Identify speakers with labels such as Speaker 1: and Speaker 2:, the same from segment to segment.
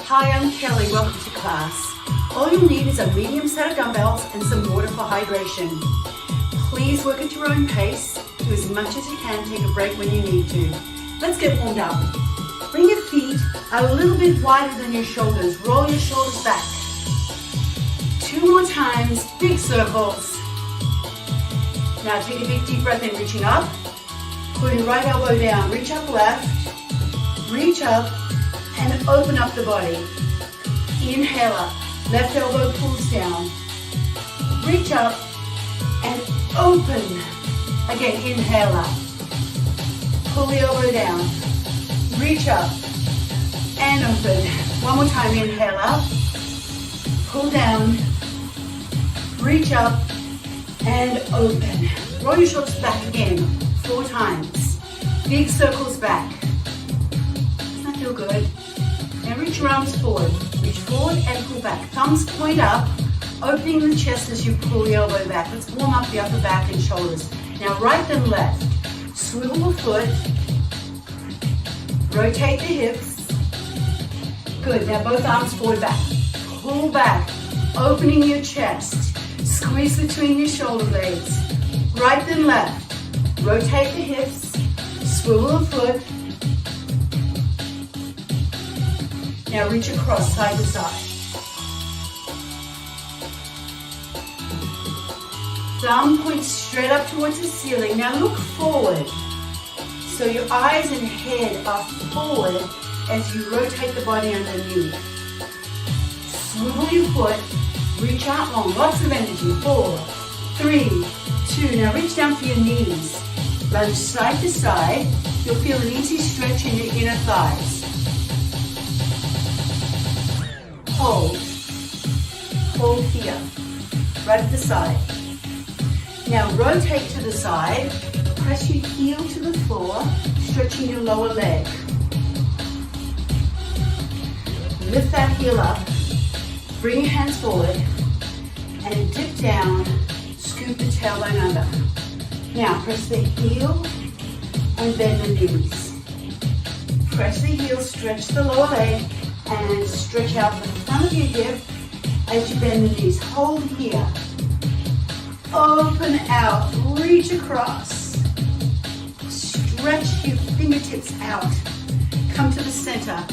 Speaker 1: Hi, I'm Kelly. Welcome to class. All you'll need is a medium set of dumbbells and some water for hydration. Please work at your own pace. Do as much as you can. Take a break when you need to. Let's get warmed up. Bring your feet a little bit wider than your shoulders. Roll your shoulders back. 2 more times, big circles. Now take a big deep breath in, reaching up. Putting right elbow down. Reach up left. Reach up and open up the body. Inhale up. Left elbow pulls down. Reach up and open. Again, inhale up. Pull the elbow down. Reach up and open. One more time, inhale up. Pull down. Reach up and open. Roll your shoulders back again, 4 times. Big circles back. Doesn't that feel good? Now reach your arms forward. Reach forward and pull back. Thumbs point up, opening the chest as you pull the elbow back. Let's warm up the upper back and shoulders. Now right then left. Swivel the foot. Rotate the hips. Good. Now both arms forward back. Pull back, opening your chest. Squeeze between your shoulder blades. Right then left. Rotate the hips. Swivel the foot. Now reach across side to side. Thumb points straight up towards the ceiling. Now look forward. So your eyes and head are forward as you rotate the body underneath. Swivel your foot. Reach out long. Lots of energy. 4, 3, 2. Now reach down for your knees. Lunge side to side. You'll feel an easy stretch in your inner thighs. Hold. Hold here. Right at the side. Now rotate to the side. Press your heel to the floor, stretching your lower leg. Lift that heel up. Bring your hands forward and dip down. Scoop the tailbone under. Now press the heel and bend the knees. Press the heel, stretch the lower leg, and stretch out the front of your hip as you bend the knees. Hold here. Open out. Reach across. Stretch your fingertips out. Come to the center.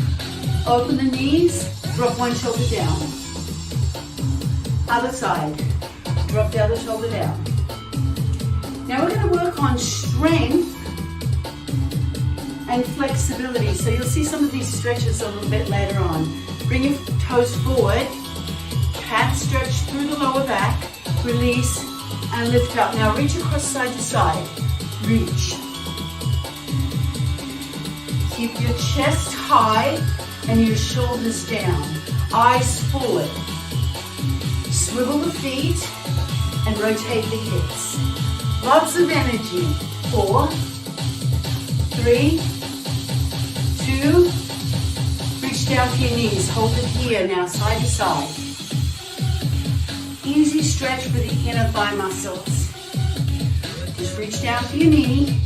Speaker 1: Open the knees. Drop one shoulder down. Other side. Drop the other shoulder down. Now we're going to work on strength and flexibility. So you'll see some of these stretches a little bit later on. Bring your toes forward. Cat stretch through the lower back. Release and lift up. Now reach across side to side. Reach. Keep your chest high and your shoulders down. Eyes forward. Swivel the feet and rotate the hips. Lots of energy. 4, 3, 2. Reach down to your knees. Hold it here now, side to side. Easy stretch for the inner thigh muscles. Just reach down to your knee,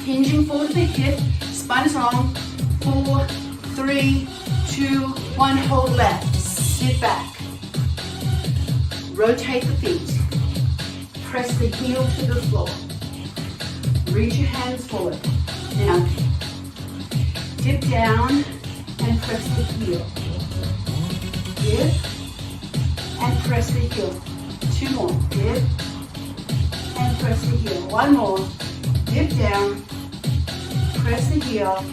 Speaker 1: hinging forward to the hip. Spine is long. 4, 3, 2, 1. Hold left. Sit back. Rotate the feet. Press the heel to the floor. Reach your hands forward. Now, dip down and press the heel. Dip and press the heel. 2 more. Dip and press the heel. 1 more. Dip down. Press the heel.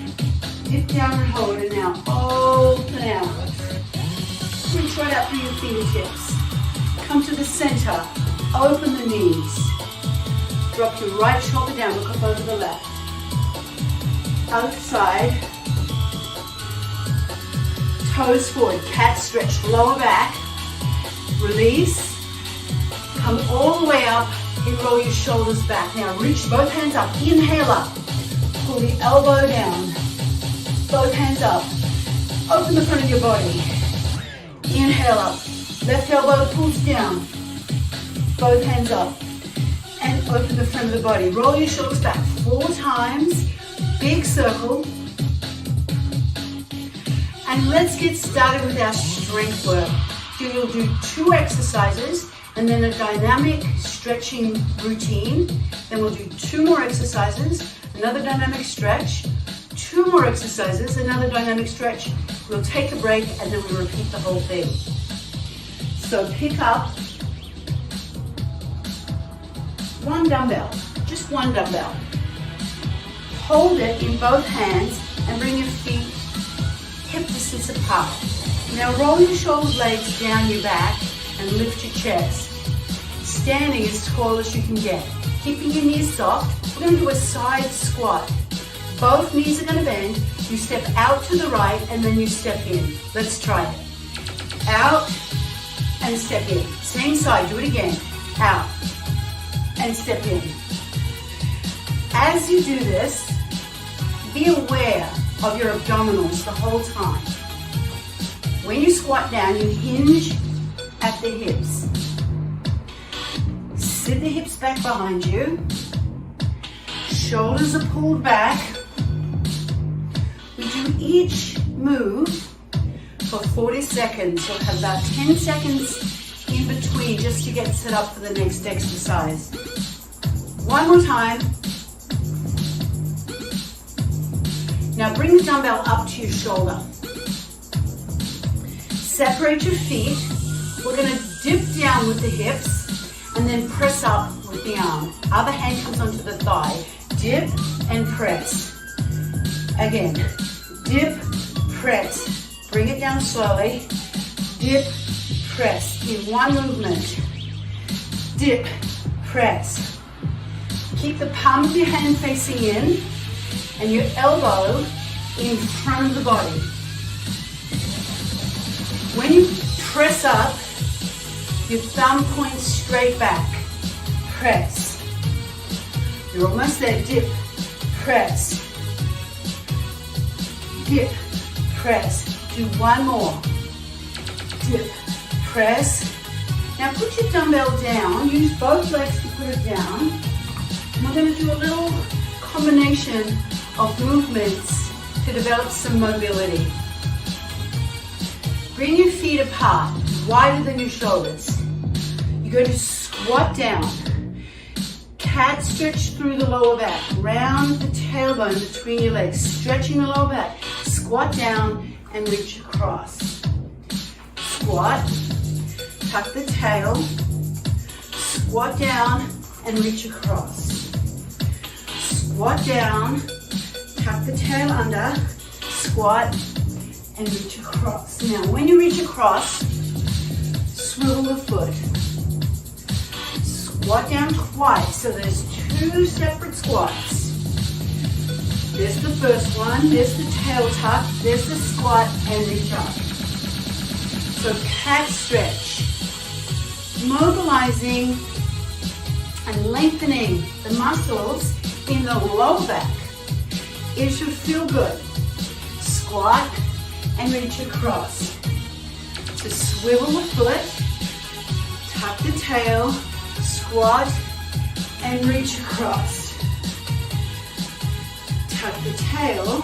Speaker 1: Dip down and hold it. Now open out. Reach right up through your fingertips. Come to the center. Open the knees. Drop your right shoulder down. Look up over the left. Other side. Toes forward. Cat stretch. Lower back. Release. Come all the way up and roll your shoulders back. Now reach both hands up. Inhale up. Pull the elbow down. Both hands up. Open the front of your body. Inhale up. Left elbow pulls down. Both hands up. And open the front of the body. Roll your shoulders back 4 times. Big circle. And let's get started with our strength work. You'll do 2 exercises and then a dynamic stretching routine. Then we'll do 2 more exercises, another dynamic stretch, 2 more exercises, another dynamic stretch. We'll take a break and then we'll repeat the whole thing. So pick up 1 dumbbell, just 1 dumbbell. Hold it in both hands and bring your feet hip distance apart. Now roll your shoulder blades down your back and lift your chest. Standing as tall as you can get. Keeping your knees soft, we're going to do a side squat. Both knees are going to bend. You step out to the right and then you step in. Let's try it. Out and step in. Same side, do it again. Out and step in. As you do this, be aware of your abdominals the whole time. When you squat down, you hinge at the hips. Sit the hips back behind you. Shoulders are pulled back. We do each move for 40 seconds. You'll have about 10 seconds in between just to get set up for the next exercise. One more time. Now bring the dumbbell up to your shoulder. Separate your feet. We're going to dip down with the hips and then press up with the arm. Other hand comes onto the thigh. Dip and press. Again, dip, press. Bring it down slowly. Dip, press. In one movement. Dip, press. Keep the palm of your hand facing in and your elbow in front of the body. When you press up, your thumb points straight back. Press. You're almost there. Dip, press. Dip, press. Do one more. Dip, press. Now put your dumbbell down. Use both legs to put it down. And we're going to do a little combination of movements to develop some mobility. Bring your feet apart, wider than your shoulders. You're going to squat down. Cat stretch through the lower back. Round the tailbone between your legs, stretching the lower back. Squat down and reach across. Squat, tuck the tail. Squat down and reach across. Squat down, tuck the tail under. Squat and reach across. Now, when you reach across, swivel the foot. Squat down twice, so there's 2 separate squats. There's the first one, there's the tail tuck, there's the squat and reach up. So cat stretch. Mobilizing and lengthening the muscles in the lower back. It should feel good. Squat and reach across. So swivel the foot, tuck the tail, squat and reach across. Tuck the tail,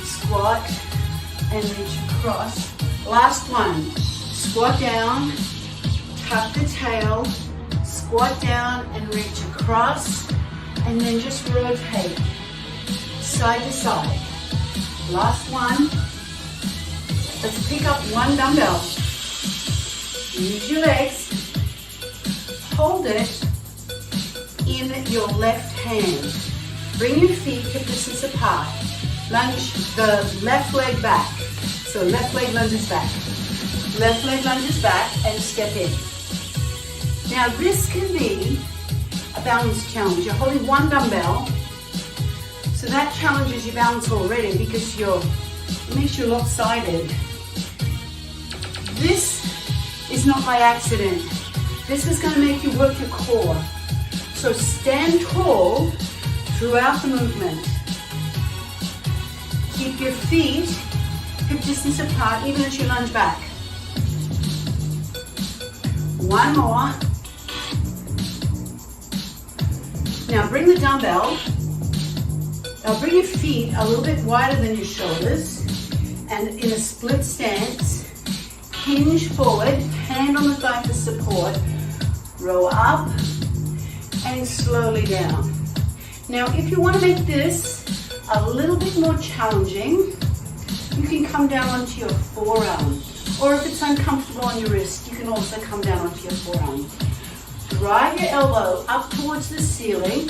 Speaker 1: squat and reach across. Last one. Squat down, tuck the tail, squat down and reach across, and then just rotate side to side. Last one. Let's pick up 1 dumbbell. Use your legs. Hold it in your left hand. Bring your feet hip distance apart. Lunge the left leg back. So left leg lunges back. Left leg lunges back and step in. Now this can be a balance challenge. You're holding 1 dumbbell. So that challenges your balance already because it makes you lopsided. This is not by accident. This is going to make you work your core. So stand tall throughout the movement. Keep your feet hip distance apart even as you lunge back. 1 more. Now bring the dumbbell. Now bring your feet a little bit wider than your shoulders And in a split stance, hinge forward, hand on the thigh for support, roll up and slowly down. Now, if you want to make this a little bit more challenging, you can come down onto your forearm. Or if it's uncomfortable on your wrist, you can also come down onto your forearm. Drive your elbow up towards the ceiling.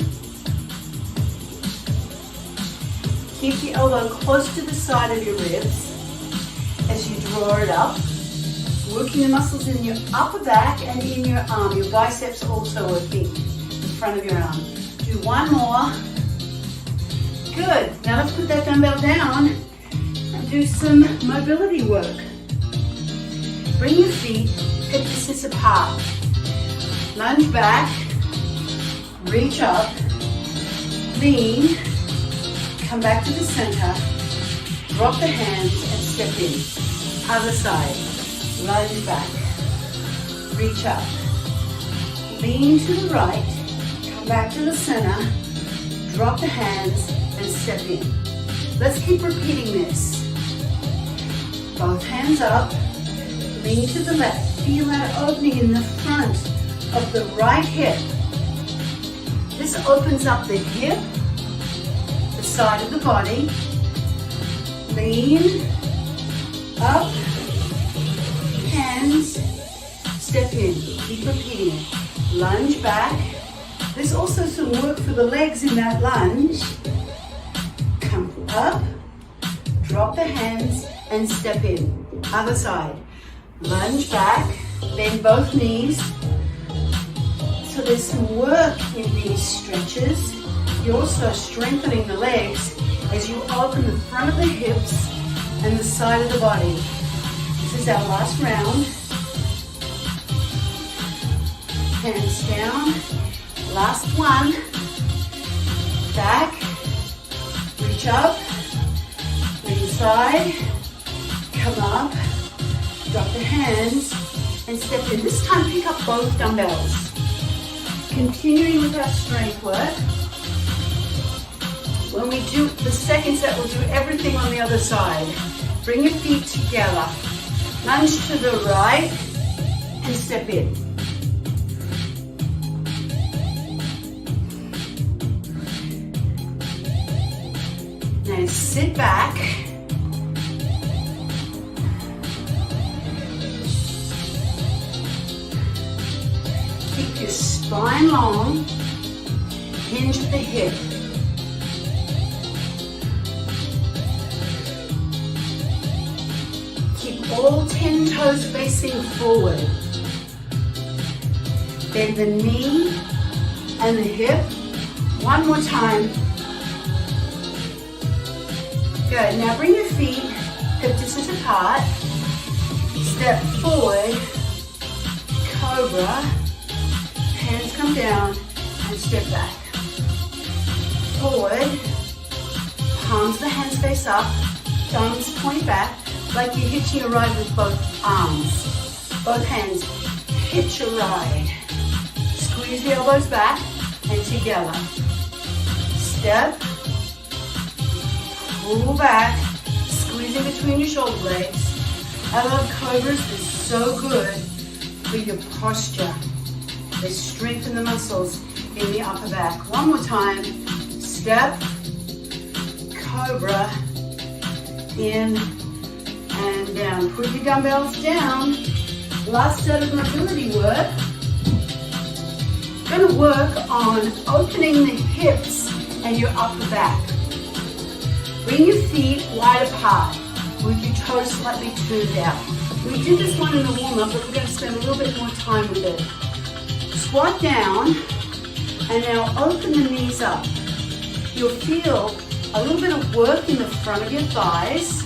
Speaker 1: Keep the elbow close to the side of your ribs as you draw it up. Working the muscles in your upper back and in your arm. Your biceps also working in front of your arm. Do one more. Good. Now let's put that dumbbell down and do some mobility work. Bring your feet hip distance apart. Lunge back, reach up, lean, come back to the center, drop the hands and step in. Other side, lunge back, reach up, lean to the right, come back to the center, drop the hands and step in. Let's keep repeating this. Both hands up, lean to the left, feel that opening in the front of the right hip. This opens up the hip, the side of the body. Lean, up, hands, step in. Keep repeating it. Lunge back. There's also some work for the legs in that lunge. Come up, drop the hands and step in. Other side. Lunge back, bend both knees. So there's some work in these stretches. You're also strengthening the legs as you open the front of the hips and the side of the body. This is our last round. Hands down. Last one. Back. Reach up. Inside. Come up. Drop the hands and step in. This time pick up both dumbbells. Continuing with our strength work. When we do the second set, we'll do everything on the other side. Bring your feet together. Lunge to the right and step in. Now sit back. Keep your spine long. Hinge at the hip. All 10 toes facing forward. Bend the knee and the hip. One more time. Good. Now bring your feet hip distance apart. Step forward. Cobra. Hands come down and step back. Forward. Palms of the hands face up. Thumbs point back. Like you're hitching a ride with both arms. Both hands. Hitch a ride. Squeeze the elbows back and together. Step. Pull back. Squeezing between your shoulder blades. I love cobras. They're so good for your posture. They strengthen the muscles in the upper back. One more time. Step. Cobra. In. And down. Put your dumbbells down. Last set of mobility work. We're going to work on opening the hips and your upper back. Bring your feet wide apart with your toes slightly turned out. We did this one in the warm-up, but we're going to spend a little bit more time with it. Squat down and now open the knees up. You'll feel a little bit of work in the front of your thighs.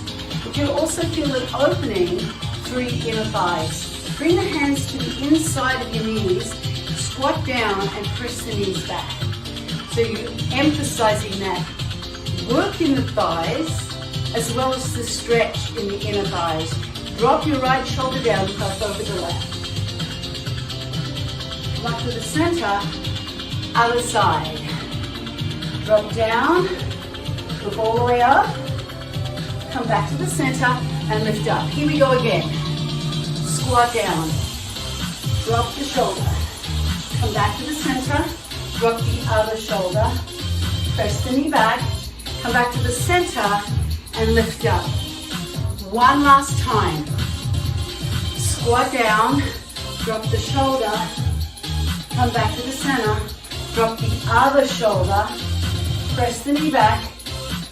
Speaker 1: You'll also feel an opening through your inner thighs. Bring the hands to the inside of your knees, squat down and press the knees back. So you're emphasizing that work in the thighs as well as the stretch in the inner thighs. Drop your right shoulder down, cross over the left. Come up to the center, other side. Drop down, look all the way up. come back to the center and lift up. Here we go again. Squat down, drop the shoulder, come back to the center, drop the other shoulder, press the knee back, come back to the center and lift up. One last time. Squat down, drop the shoulder, come back to the center, drop the other shoulder, press the knee back,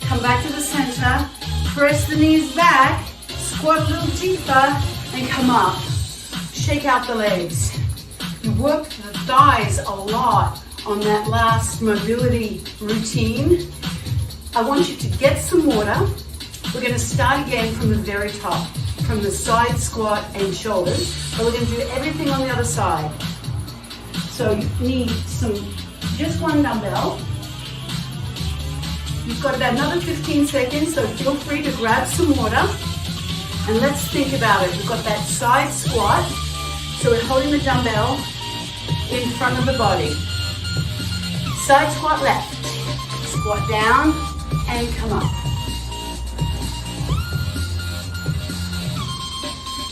Speaker 1: come back to the center, press the knees back, squat a little deeper, and come up. Shake out the legs. You work the thighs a lot on that last mobility routine. I want you to get some water. We're going to start again from the very top, from the side squat and shoulders, but we're going to do everything on the other side. So you need just one dumbbell. You've got about another 15 seconds, so feel free to grab some water. And let's think about it. We've got that side squat, so we're holding the dumbbell in front of the body. Side squat left, squat down and come up.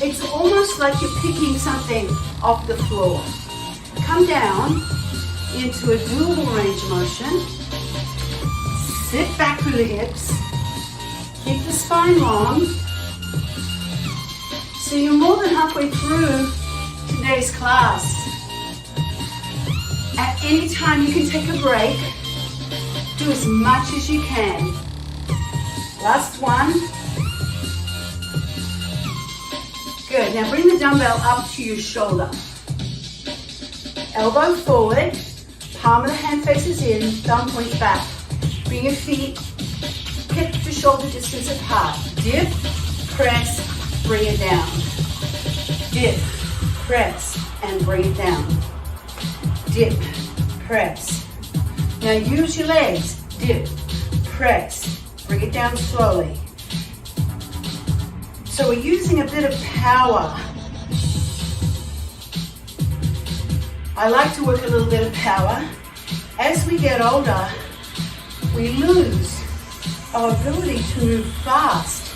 Speaker 1: It's almost like you're picking something off the floor. Come down into a dual range of motion. Sit back through the hips. Keep the spine long. So you're more than halfway through today's class. At any time you can take a break. Do as much as you can. Last one. Good. Now bring the dumbbell up to your shoulder. Elbow forward, palm of the hand faces in, thumb points back. Bring your feet hip to shoulder distance apart. Dip, press, bring it down. Dip, press, and bring it down. Dip, press. Now use your legs. Dip, press, bring it down slowly. So we're using a bit of power. I like to work a little bit of power. As we get older, we lose our ability to move fast.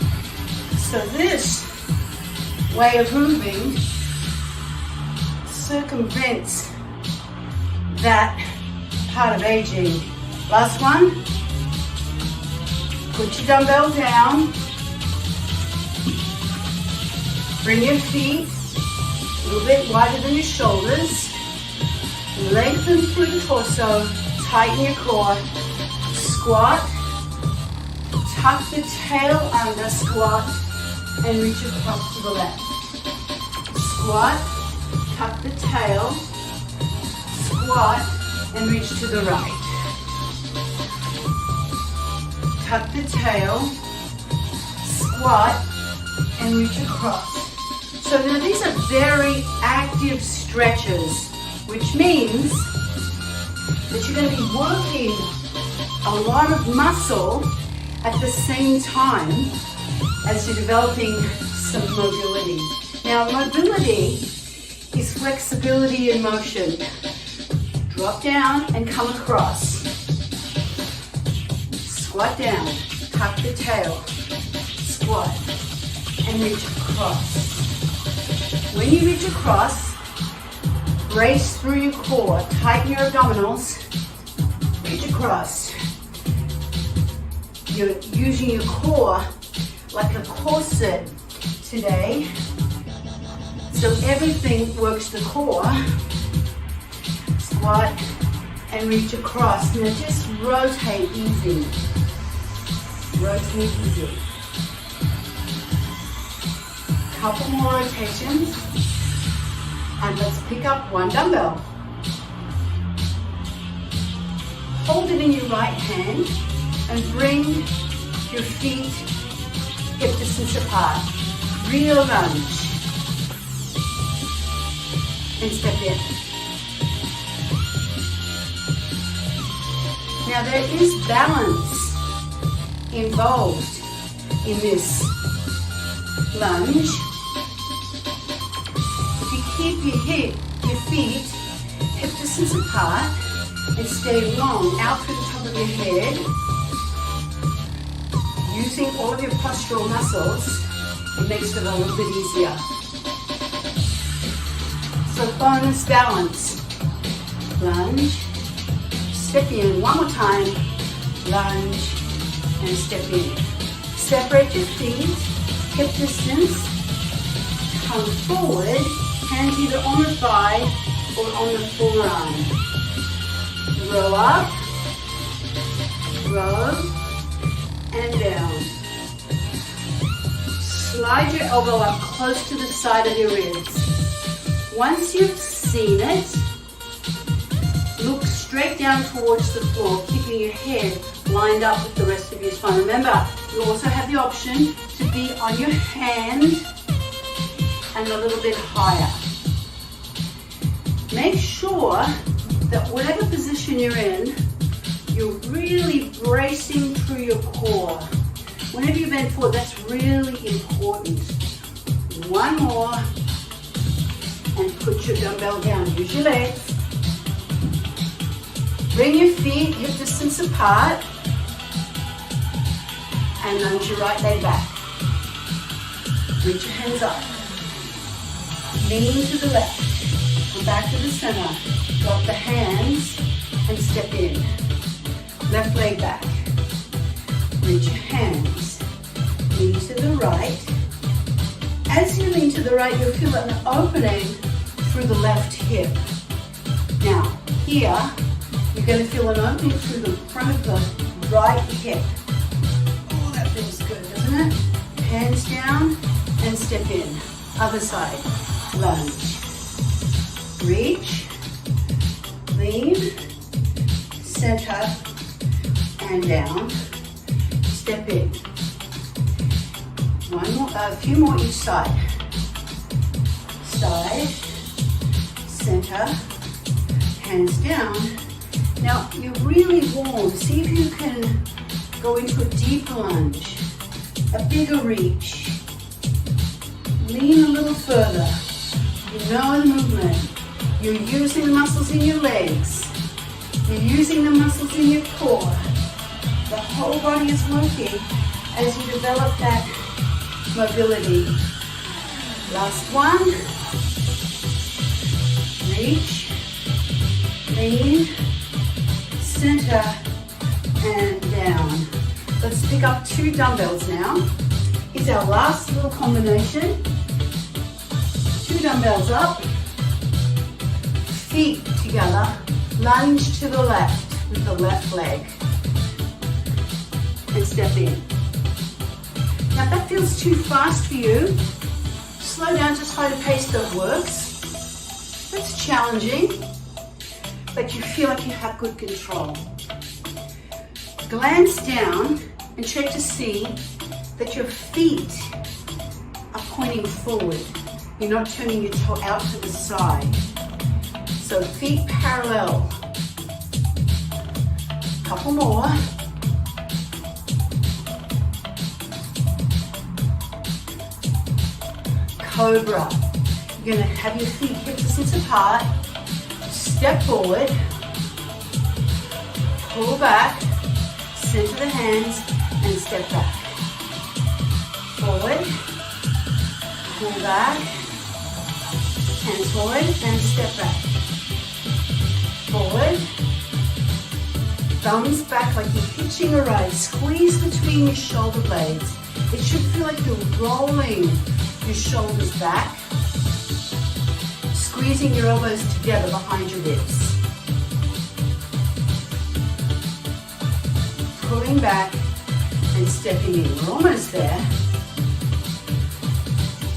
Speaker 1: So this way of moving circumvents that part of aging. Last one. Put your dumbbell down. Bring your feet a little bit wider than your shoulders. Lengthen through the torso. Tighten your core. Squat. Tuck the tail under. Squat. And reach across to the left. Squat. Tuck the tail. Squat. And reach to the right. Tuck the tail. Squat. And reach across. So now these are very active stretches, which means that you're going to be working a lot of muscle at the same time as you're developing some mobility. Now mobility is flexibility in motion. Drop down and come across. Squat down, tuck the tail, squat, and reach across. When you reach across, brace through your core, tighten your abdominals, reach across. You're using your core like a corset today, so everything works the core. Squat and reach across. Now just rotate easy. Rotate easy. Couple more rotations, and let's pick up one dumbbell. Hold it in your right hand and bring your feet hip distance apart. Real lunge. And step in. Now there is balance involved in this lunge. Keep your feet hip distance apart and stay long out through the top of your head. Using all of your postural muscles, it makes it a little bit easier. So bonus balance. Lunge, step in. One more time. Lunge and step in. Separate your feet, hip distance. Come forward, hands either on the thigh or on the forearm. Row up, row, and down. Slide your elbow up close to the side of your ribs. Once you've seen it, look straight down towards the floor, keeping your head lined up with the rest of your spine. Remember, you also have the option to be on your hand and a little bit higher. Make sure that whatever position you're in, you're really bracing through your core. Whenever you bend forward, that's really important. One more, and put your dumbbell down. Use your legs. Bring your feet hip distance apart, and lunge your right leg back. Reach your hands up. Lean to the left. Come back to the center. Drop the hands and step in. Left leg back. Reach your hands. Lean to the right. As you lean to the right, you'll feel an opening through the left hip. Now, here, you're going to feel an opening through the front of the right hip. Oh, that feels good, doesn't it? Hands down and step in. Other side. Lunge. Reach. Lean. Center. And down. Step in. A few more each side. Side. Center. Hands down. Now, you're really warm. See if you can go into a deeper lunge, a bigger reach. Lean a little further. You know the movement. You're using the muscles in your legs. You're using the muscles in your core. The whole body is working as you develop that mobility. Last one. Reach. Lean. Center and down. Let's pick up 2 dumbbells now. It's our last little combination. 2 dumbbells up, feet together, lunge to the left with the left leg, and step in. Now if that feels too fast for you, slow down, just find a pace that works. That's challenging, but you feel like you have good control. Glance down and check to see that your feet are pointing forward. You're not turning your toe out to the side. So feet parallel. Couple more. Cobra. You're going to have your feet hip distance apart. Step forward. Pull back. Center the hands and step back. Forward. Pull back. Hands forward and step back. Forward. Thumbs back like you're hitching a ride. Squeeze between your shoulder blades. It should feel like you're rolling your shoulders back. Squeezing your elbows together behind your ribs. Pulling back and stepping in. We're almost there.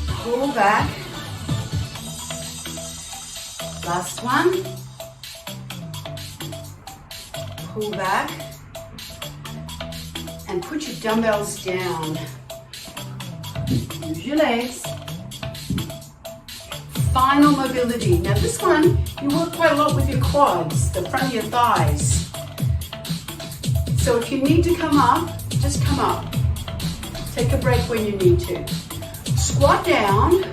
Speaker 1: Pull back. Last one. Pull back. And put your dumbbells down. Use your legs. Final mobility. Now this one, you work quite a lot with your quads, the front of your thighs. So if you need to come up, just come up. Take a break when you need to. Squat down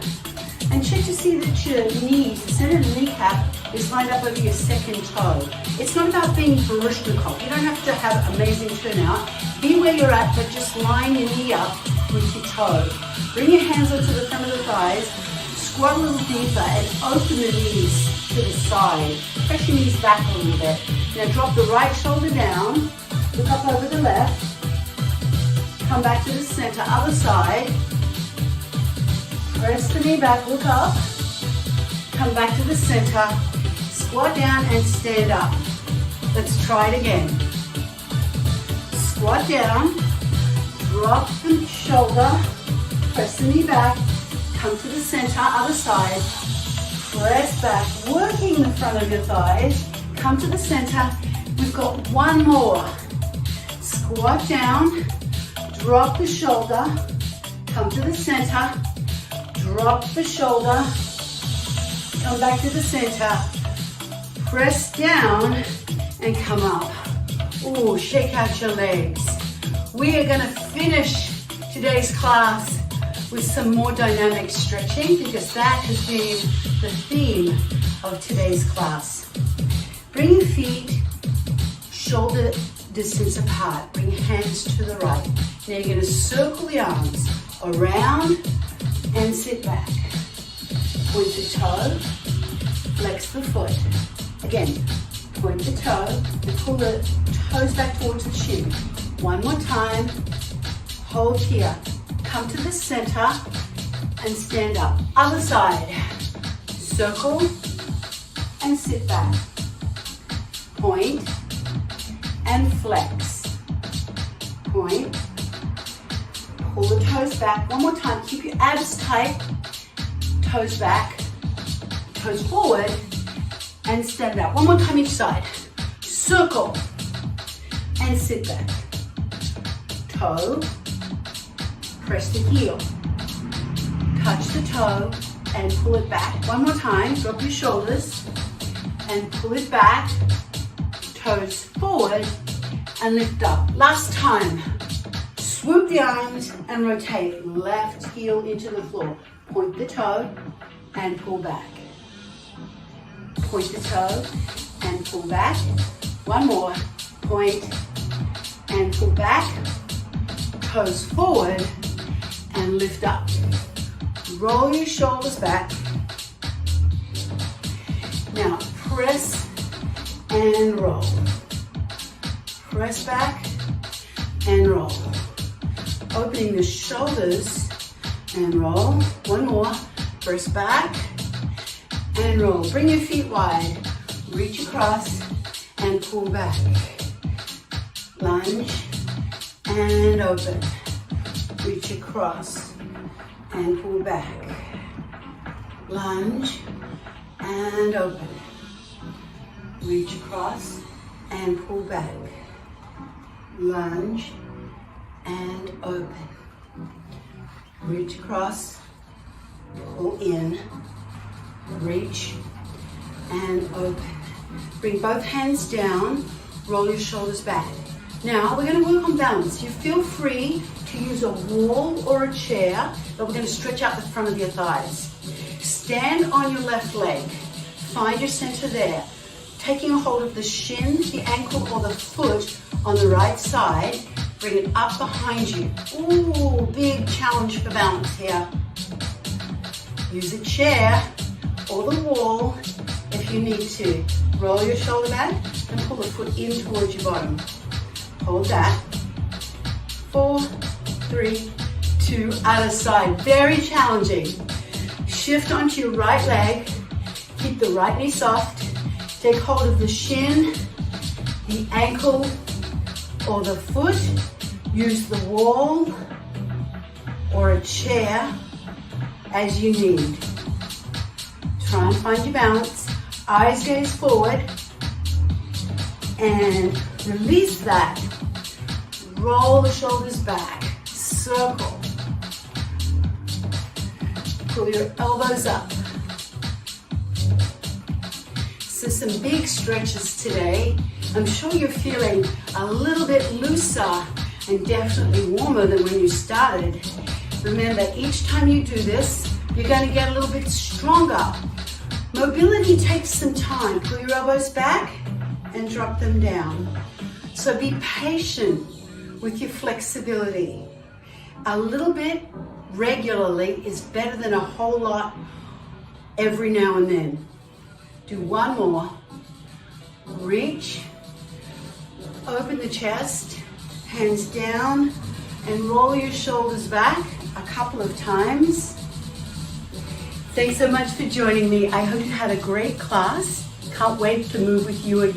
Speaker 1: and check to see that your knees, the center of the kneecap, is lined up over your second toe. It's not about being Baryshnikov. You don't have to have amazing turnout. Be where you're at, but just line your knee up with your toe. Bring your hands onto the front of the thighs, squat a little deeper and open the knees to the side. Press your knees back a little bit. Now drop the right shoulder down, look up over the left, come back to the center, other side. Press the knee back, look up, come back to the center, squat down and stand up. Let's try it again. Squat down, drop the shoulder, press the knee back, come to the center, other side, press back, working the front of your thighs, come to the center. We've got one more. Squat down, drop the shoulder, come to the center, drop the shoulder, come back to the center, press down and come up. Ooh, shake out your legs. We are gonna finish today's class with some more dynamic stretching because that has been the theme of today's class. Bring your feet shoulder distance apart. Bring your hands to the right. Now you're gonna circle the arms around and sit back. Point the toe, flex the foot. Again, point the toe and pull the toes back towards the shin. One more time, hold here. Come to the center and stand up. Other side, circle and sit back. Point and flex. Point, pull the toes back. One more time, keep your abs tight. Toes back, toes forward, and stand up. One more time each side. Circle and sit back. Toe, press the heel. Touch the toe and pull it back. One more time, drop your shoulders and pull it back. Toes forward and lift up. Last time, swoop the arms and rotate. Left heel into the floor. Point the toe and pull back. Point the toe and pull back. One more. Point and pull back. Toes forward and lift up. Roll your shoulders back. Now press and roll. Press back and roll. Opening the shoulders and roll. One more. Press back and roll. Bring your feet wide. Reach across and pull back. Lunge and open. Reach across and pull back. Lunge and open. Reach across and pull back. Lunge and open. Reach across, pull in, reach and open. Bring both hands down, roll your shoulders back. Now we're going to work on balance. You feel free to use a wall or a chair, but we're going to stretch out the front of your thighs. Stand on your left leg. Find your center there. Taking a hold of the shin, the ankle, or the foot on the right side. Bring it up behind you. Ooh, big challenge for balance here. Use a chair or the wall if you need to. Roll your shoulder back and pull the foot in towards your bottom. Hold that. 4, 3, 2, other side. Very challenging. Shift onto your right leg. Keep the right knee soft. Take hold of the shin, the ankle, or the foot. Use the wall or a chair as you need. Try and find your balance. Eyes gaze forward and release that. Roll the shoulders back. Circle. Pull your elbows up. So some big stretches today. I'm sure you're feeling a little bit looser and definitely warmer than when you started. Remember, each time you do this, you're going to get a little bit stronger. Mobility takes some time. Pull your elbows back and drop them down. So be patient with your flexibility. A little bit regularly is better than a whole lot every now and then. Do one more. Reach, open the chest, hands down, and roll your shoulders back a couple of times. Thanks so much for joining me. I hope you had a great class. Can't wait to move with you again.